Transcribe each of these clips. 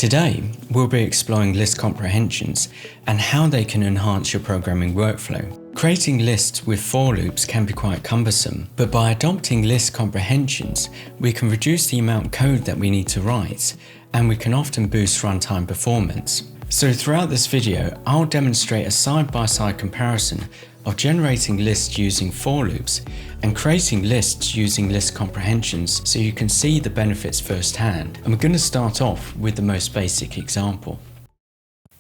Today, we'll be exploring list comprehensions and how they can enhance your programming workflow. Creating lists with for loops can be quite cumbersome, but by adopting list comprehensions, we can reduce the amount of code that we need to write, and we can often boost runtime performance. So throughout this video, I'll demonstrate a side-by-side comparison of generating lists using for loops and creating lists using list comprehensions so you can see the benefits firsthand. And we're going to start off with the most basic example.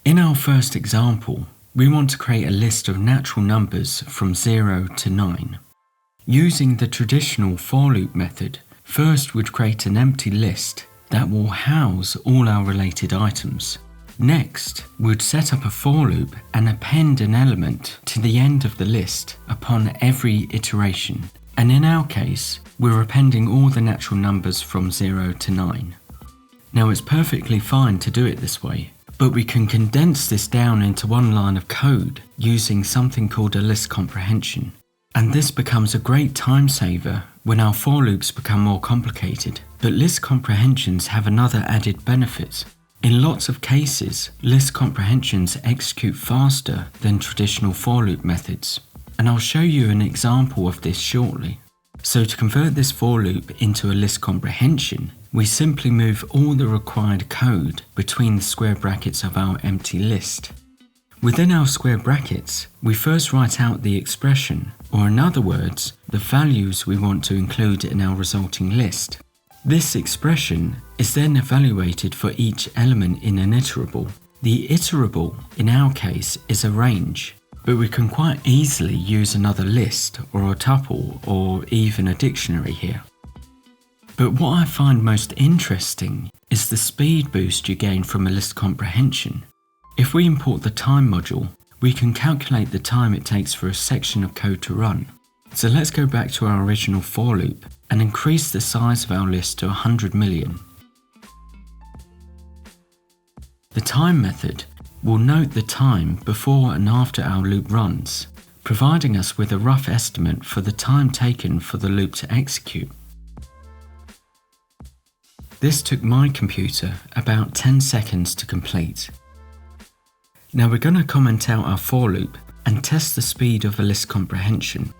In our first example, we want to create a list of natural numbers from 0 to 9. Using the traditional for loop method, first we'd create an empty list that will house all our related items. Next, we'd set up a for loop and append an element to the end of the list upon every iteration. And in our case, we're appending all the natural numbers from 0 to 9. Now it's perfectly fine to do it this way, but we can condense this down into one line of code using something called a list comprehension. And this becomes a great time saver when our for loops become more complicated. But list comprehensions have another added benefit. In lots of cases, list comprehensions execute faster than traditional for loop methods, and I'll show you an example of this shortly. So to convert this for loop into a list comprehension, we simply move all the required code between the square brackets of our empty list. Within our square brackets, we first write out the expression, or in other words, the values we want to include in our resulting list. This expression is then evaluated for each element in an iterable. The iterable, in our case, is a range, but we can quite easily use another list or a tuple or even a dictionary here. But what I find most interesting is the speed boost you gain from a list comprehension. If we import the time module, we can calculate the time it takes for a section of code to run. So let's go back to our original for loop and increase the size of our list to 100 million. The time method will note the time before and after our loop runs, providing us with a rough estimate for the time taken for the loop to execute. This took my computer about 10 seconds to complete. Now we're going to comment out our for loop and test the speed of a list comprehension.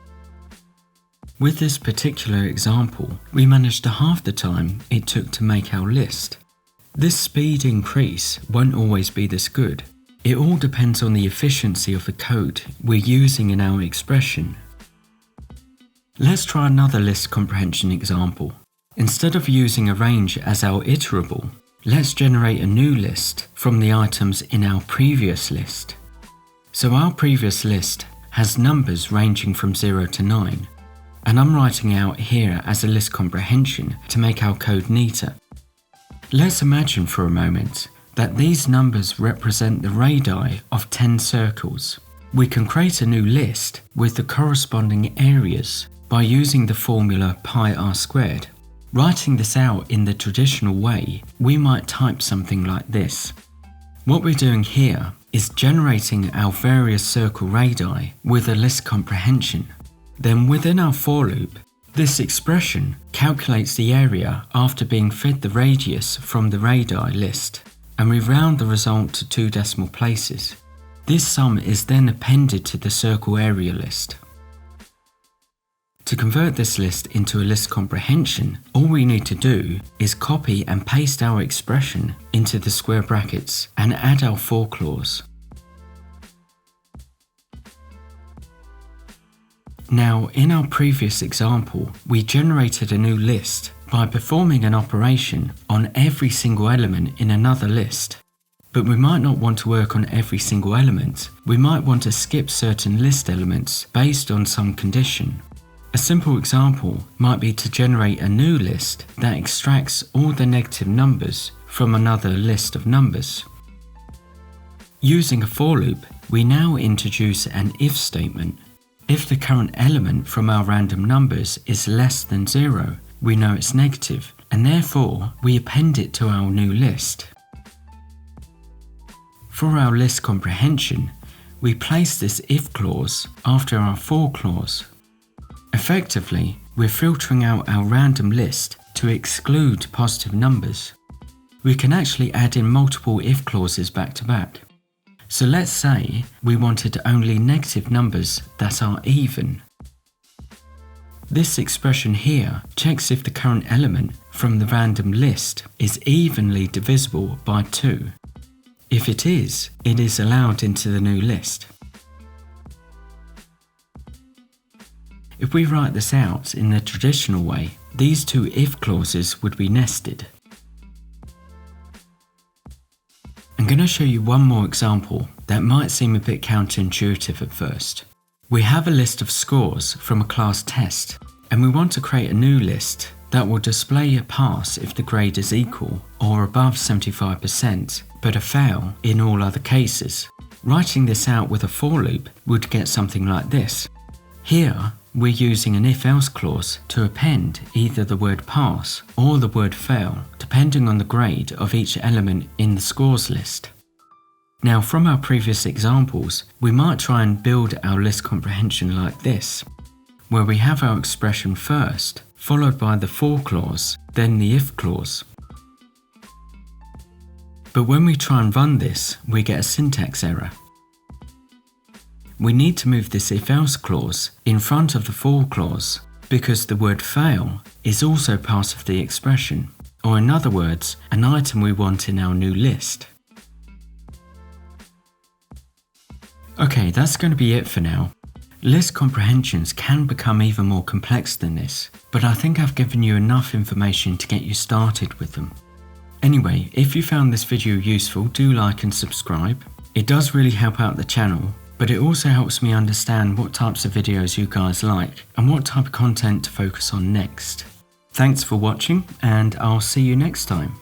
With this particular example, we managed to halve the time it took to make our list. This speed increase won't always be this good. It all depends on the efficiency of the code we're using in our expression. Let's try another list comprehension example. Instead of using a range as our iterable, let's generate a new list from the items in our previous list. So our previous list has numbers ranging from 0 to 9. And I'm writing out here as a list comprehension to make our code neater. Let's imagine for a moment that these numbers represent the radii of 10 circles. We can create a new list with the corresponding areas by using the formula pi r squared. Writing this out in the traditional way, we might type something like this. What we're doing here is generating our various circle radii with a list comprehension. Then within our for loop, this expression calculates the area after being fed the radius from the radii list, and we round the result to 2 decimal places. This sum is then appended to the circle area list. To convert this list into a list comprehension, all we need to do is copy and paste our expression into the square brackets and add our for clause. Now, in our previous example, we generated a new list by performing an operation on every single element in another list. But we might not want to work on every single element. We might want to skip certain list elements based on some condition. A simple example might be to generate a new list that extracts all the negative numbers from another list of numbers. Using a for loop, we now introduce an if statement. If the current element from our random numbers is less than 0, we know it's negative, and therefore we append it to our new list. For our list comprehension, we place this if clause after our for clause. Effectively, we're filtering out our random list to exclude positive numbers. we can actually add in multiple if clauses back to back. So let's say we wanted only negative numbers that are even. This expression here checks if the current element from the random list is evenly divisible by 2. If it is allowed into the new list. If we write this out in the traditional way, these two if clauses would be nested. I'm going to show you one more example that might seem a bit counterintuitive at first. We have a list of scores from a class test, and we want to create a new list that will display a pass if the grade is equal or above 75%, but a fail in all other cases. Writing this out with a for loop would get something like this. Here, we're using an if-else clause to append either the word pass or the word fail, depending on the grade of each element in the scores list. Now, from our previous examples, we might try and build our list comprehension like this, where we have our expression first, followed by the for clause, then the if clause. But when we try and run this, we get a syntax error. We need to move this if-else clause in front of the for clause because the word fail is also part of the expression, or in other words, an item we want in our new list. Okay, that's going to be it for now. List comprehensions can become even more complex than this, but I think I've given you enough information to get you started with them. Anyway, if you found this video useful, do like and subscribe. It does really help out the channel, but it also helps me understand what types of videos you guys like and what type of content to focus on next. Thanks for watching, and I'll see you next time.